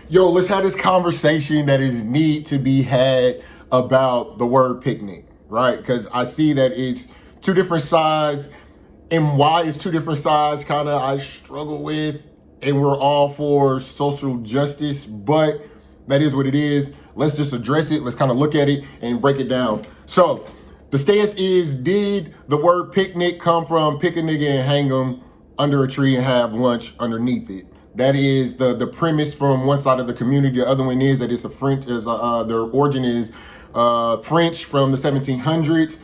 Yo, let's have this conversation that is need to be had about the word picnic, right? Because I see that it's two different sides, and why it's two different sides kind of I struggle with, and we're all for social justice, but that is what it is. Let's just address it. Let's kind of look at it and break it down. So the stance is, did the word picnic come from pick a nigga and hang him under a tree and have lunch underneath it? That is the premise from one side of the community. The other one is that it's a French, their origin is French from the 1700s.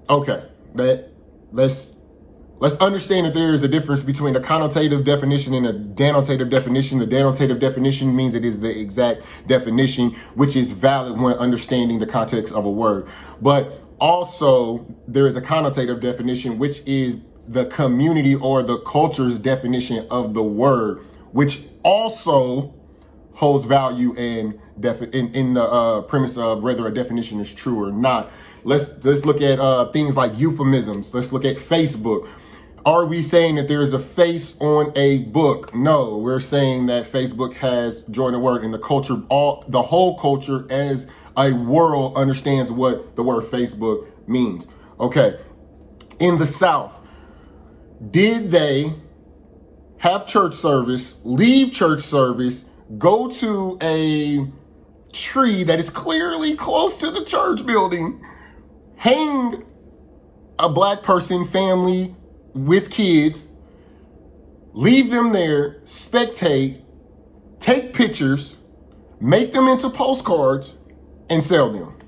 Okay, let's understand that there is a difference between a connotative definition and a denotative definition. The denotative definition means it is the exact definition, which is valid when understanding the context of a word. But also there is a connotative definition, which is the community or the culture's definition of the word, which also holds value in the premise of whether a definition is true or not. Let's look at things like euphemisms. Let's look at Facebook. Are we saying that there is a face on a book? No, we're saying that Facebook has joined the word, and the culture, the whole culture as a world understands what the word Facebook means. Okay, in the South, did they have church service, leave church service, go to a tree that is clearly close to the church building, hang a black person, family with kids, leave them there, spectate, take pictures, make them into postcards, and sell them?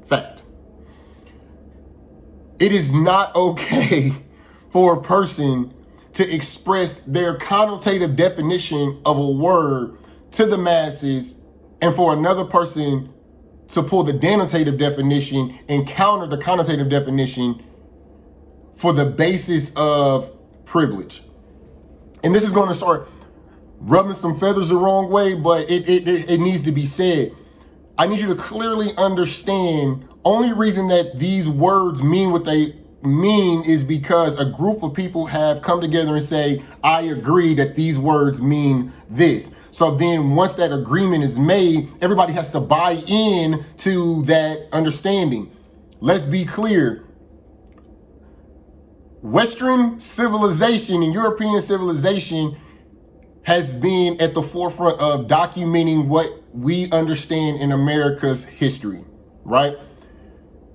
Fact. It is not okay for a person to express their connotative definition of a word to the masses, and for another person to pull the denotative definition and counter the connotative definition for the basis of privilege. And this is going to start rubbing some feathers the wrong way, but it needs to be said. I need you to clearly understand, only reason that these words mean what they mean is because a group of people have come together and say, I agree that these words mean this. So then once that agreement is made, everybody has to buy in to that understanding. Let's be clear. Western civilization and European civilization has been at the forefront of documenting what we understand in America's history, right?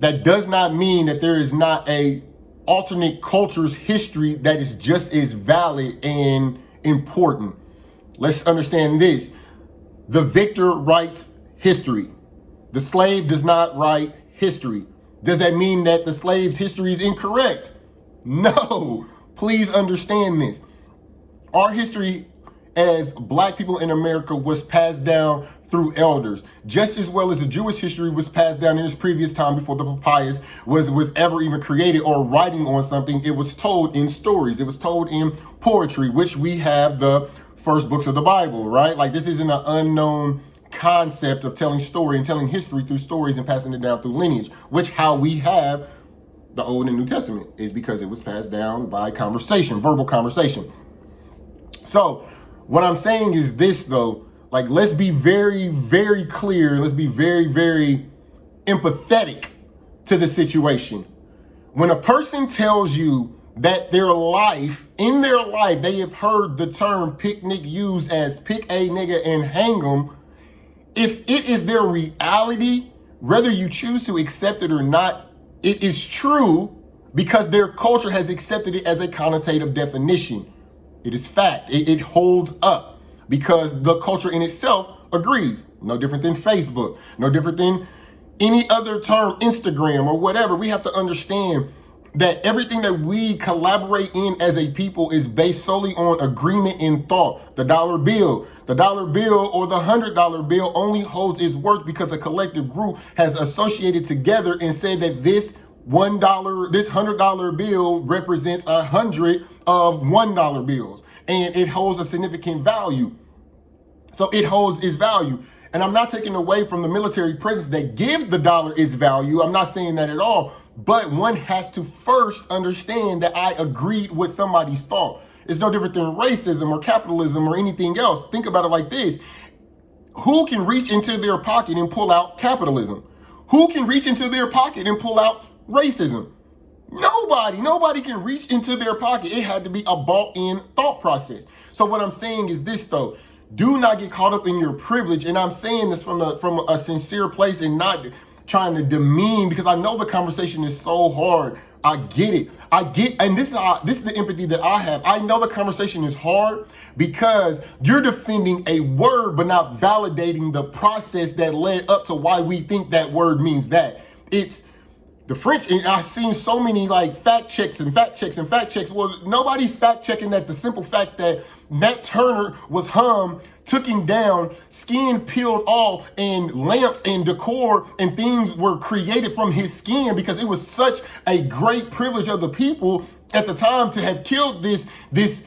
That does not mean that there is not a alternate culture's history that is just as valid and important. Let's understand this. The victor writes history. The slave does not write history. Does that mean that the slave's history is incorrect? No. Please understand this. Our history as black people in America was passed down through elders, just as well as the Jewish history was passed down in its previous time before the papyrus was ever even created or writing on something. It was told in stories. It was told in poetry, which we have the first books of the Bible, right? Like, this isn't an unknown concept of telling story and telling history through stories and passing it down through lineage, which how we have the Old and New Testament is because it was passed down by conversation, verbal conversation. So what I'm saying is this, though. Like, let's be very, very clear. Let's be very, very empathetic to the situation. When a person tells you that in their life, they have heard the term picnic used as pick a nigga and hang them, if it is their reality, whether you choose to accept it or not, it is true because their culture has accepted it as a connotative definition. It is fact. It holds up. Because the culture in itself agrees. No different than Facebook, no different than any other term, Instagram or whatever. We have to understand that everything that we collaborate in as a people is based solely on agreement in thought. The dollar bill or the $100 bill only holds its worth because a collective group has associated together and said that this $100 bill represents 100 of $1 bills. And it holds a significant value. So it holds its value. And I'm not taking away from the military presence that gives the dollar its value. I'm not saying that at all. But one has to first understand that I agreed with somebody's thought. It's no different than racism or capitalism or anything else. Think about it like this. Who can reach into their pocket and pull out capitalism? Who can reach into their pocket and pull out racism? Nobody can reach into their pocket. It had to be a bought-in thought process. So what I'm saying is this, though. Do not get caught up in your privilege. And I'm saying this from a sincere place and not trying to demean, because I know the conversation is so hard. I get it. And this is the empathy that I have. I know the conversation is hard because you're defending a word, but not validating the process that led up to why we think that word means that. It's the French, and I've seen so many like fact checks. Well, nobody's fact checking that the simple fact that Nat Turner was hung, took him down, skin peeled off, and lamps and decor and things were created from his skin, because it was such a great privilege of the people at the time to have killed this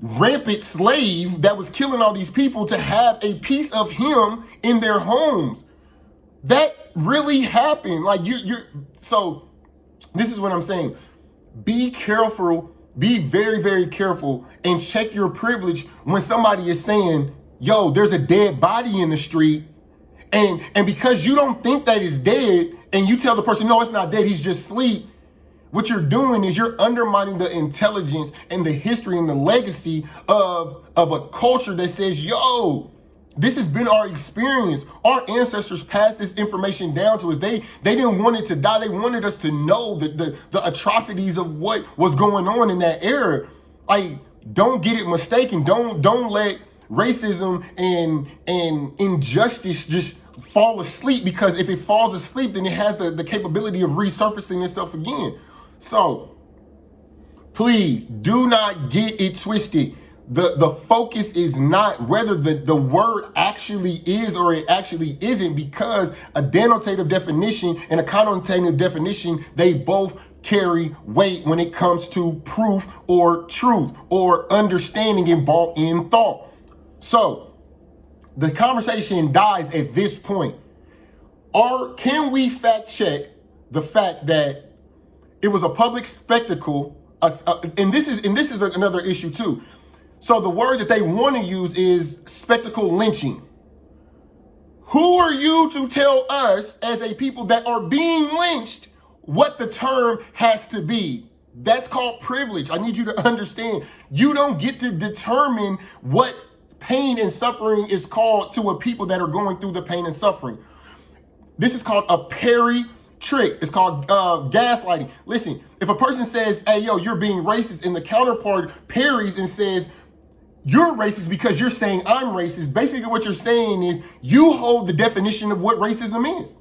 rampant slave that was killing all these people, to have a piece of him in their homes. That really happened. Like so this is what I'm saying. Be careful, be very, very careful, and check your privilege when somebody is saying, yo, there's a dead body in the street, and because you don't think that it's dead, and you tell the person, no, it's not dead, he's just asleep. What you're doing is you're undermining the intelligence and the history and the legacy of a culture that says, yo, this has been our experience. Our ancestors passed this information down to us. They didn't want it to die. They wanted us to know the atrocities of what was going on in that era. Like, don't get it mistaken. Don't let racism and injustice just fall asleep, because if it falls asleep, then it has the capability of resurfacing itself again. So please do not get it twisted. The focus is not whether the word actually is or it actually isn't, because a denotative definition and a connotative definition, they both carry weight when it comes to proof or truth or understanding and bought in thought. So the conversation dies at this point. Or can we fact check the fact that it was a public spectacle? And this is another issue too. So the word that they want to use is spectacle lynching. Who are you to tell us as a people that are being lynched what the term has to be? That's called privilege. I need you to understand. You don't get to determine what pain and suffering is called to a people that are going through the pain and suffering. This is called a Perry trick. It's called gaslighting. Listen, if a person says, hey, yo, you're being racist, and the counterpart parries and says, you're racist because you're saying I'm racist, basically what you're saying is you hold the definition of what racism is.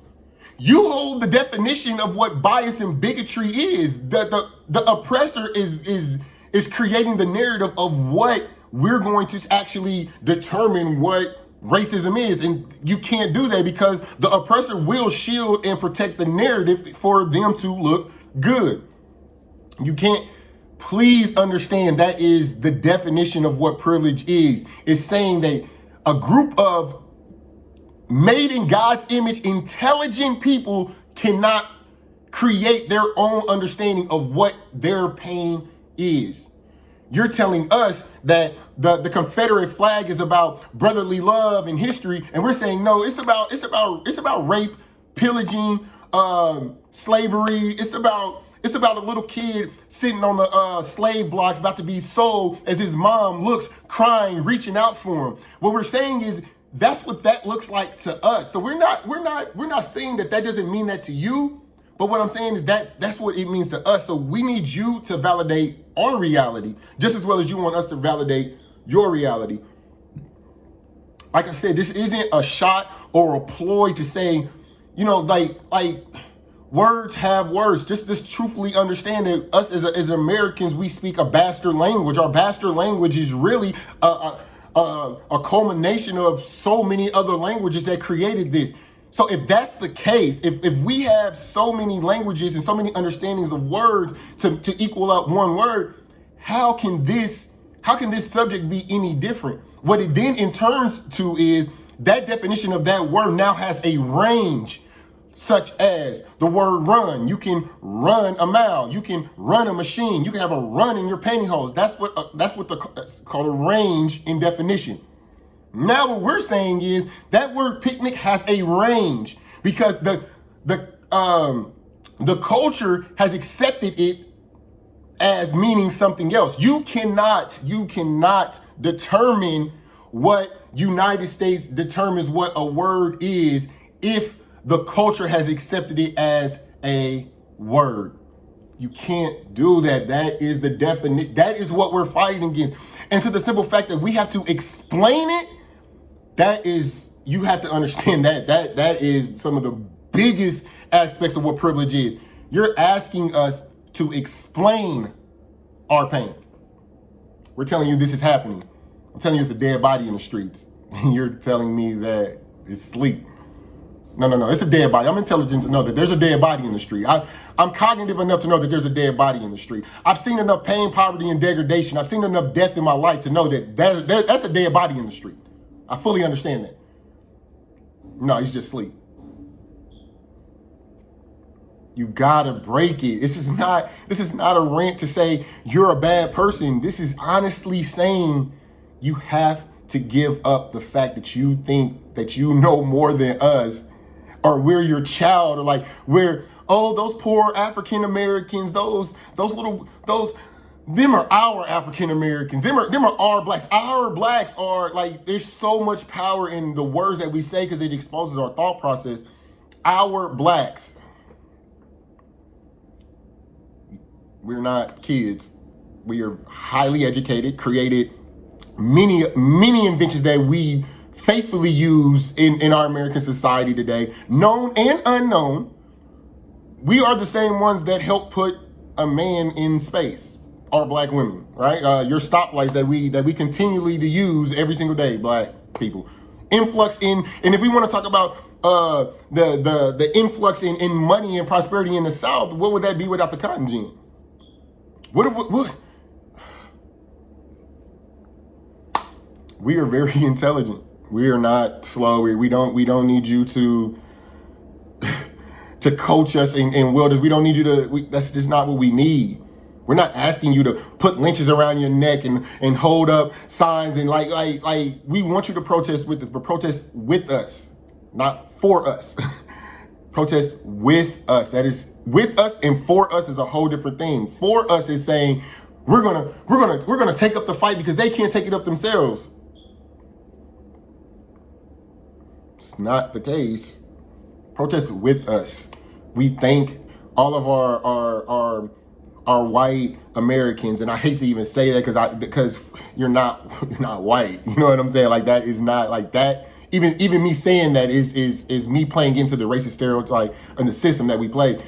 You hold the definition of what bias and bigotry is. The oppressor is creating the narrative of what we're going to actually determine what racism is. And you can't do that, because the oppressor will shield and protect the narrative for them to look good. You can't. Please understand that is the definition of what privilege is. It's saying that a group of made in God's image, intelligent people cannot create their own understanding of what their pain is. You're telling us that the Confederate flag is about brotherly love and history, and we're saying no, it's about rape, pillaging, slavery. It's about a little kid sitting on the slave blocks about to be sold as his mom looks crying, reaching out for him. What we're saying is that's what that looks like to us. So we're not saying that doesn't mean that to you. But what I'm saying is that's what it means to us. So we need you to validate our reality just as well as you want us to validate your reality. Like I said, this isn't a shot or a ploy to say, you know, like words have words. Just truthfully understand that us as Americans, we speak a bastard language. Our bastard language is really a culmination of so many other languages that created this. So if that's the case, if we have so many languages and so many understandings of words to equal up one word, how can this subject be any different? What it then in turns to is that definition of that word now has a range. such as the word run. You can run a mile. You can run a machine. You can have a run in your pantyhose. That's that's called a range in definition. Now what we're saying is that word picnic has a range because the culture has accepted it as meaning something else. You cannot determine what United States determines what a word is if the culture has accepted it as a word. You can't do that. That is the definition. That is what we're fighting against. And to the simple fact that we have to explain it, that is, you have to understand that is some of the biggest aspects of what privilege is. You're asking us to explain our pain. We're telling you this is happening. I'm telling you it's a dead body in the streets. And you're telling me that it's sleep. No. It's a dead body. I'm intelligent to know that there's a dead body in the street. I'm cognitive enough to know that there's a dead body in the street. I've seen enough pain, poverty, and degradation. I've seen enough death in my life to know that that's a dead body in the street. I fully understand that. No, he's just sleep. You gotta break it. This is not a rant to say you're a bad person. This is honestly saying you have to give up the fact that you think that you know more than us, or we're your child, or like those poor African Americans, them are our African Americans. Them are our blacks. Our blacks are like, there's so much power in the words that we say because it exposes our thought process. Our blacks. We're not kids. We are highly educated, created many inventions that we faithfully use in our American society today, known and unknown. We are the same ones that help put a man in space, our black women, right? Your stoplights that we continually to use every single day, black people. Influx in, and if we want to talk about the influx in money and prosperity in the South, what would that be without the cotton gin? What? We are very intelligent. We are not slow. We don't need you to coach us in wilderness. We don't need you to. That's just not what we need. We're not asking you to put lynches around your neck and hold up signs and like we want you to protest with us, but protest with us, not for us. Protest with us. That is, with us and for us is a whole different thing. For us is saying we're gonna take up the fight because they can't take it up themselves. It's not the case. Protest with us. We thank all of our white Americans, and I hate to even say that because you're not white. You know what I'm saying? Like, that is not like that. Even me saying that is me playing into the racist stereotype and the system that we play.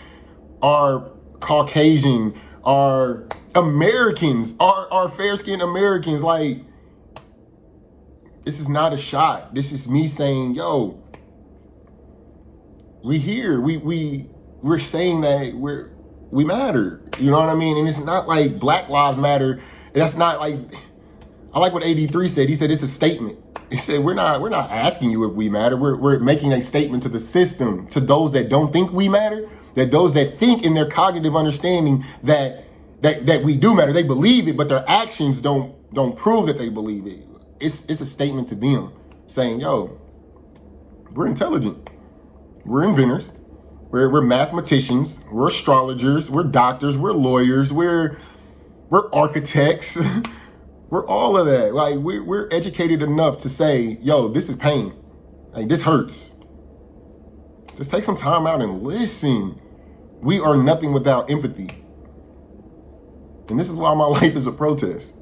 Our Caucasian, our Americans, our fair-skinned Americans, like, this is not a shot. This is me saying, yo, we here. We're saying that we matter. You know what I mean? And it's not like Black Lives Matter. That's not like, I like what AD3 said. He said it's a statement. He said we're not asking you if we matter. We're making a statement to the system, to those that don't think we matter, that those that think in their cognitive understanding that we do matter. They believe it, but their actions don't prove that they believe it. It's a statement to them saying, yo, we're intelligent. We're inventors. We're mathematicians. We're astrologers. We're doctors. We're lawyers. We're architects. We're all of that. Like, we're educated enough to say, yo, this is pain. Like, this hurts. Just take some time out and listen. We are nothing without empathy. And this is why my life is a protest.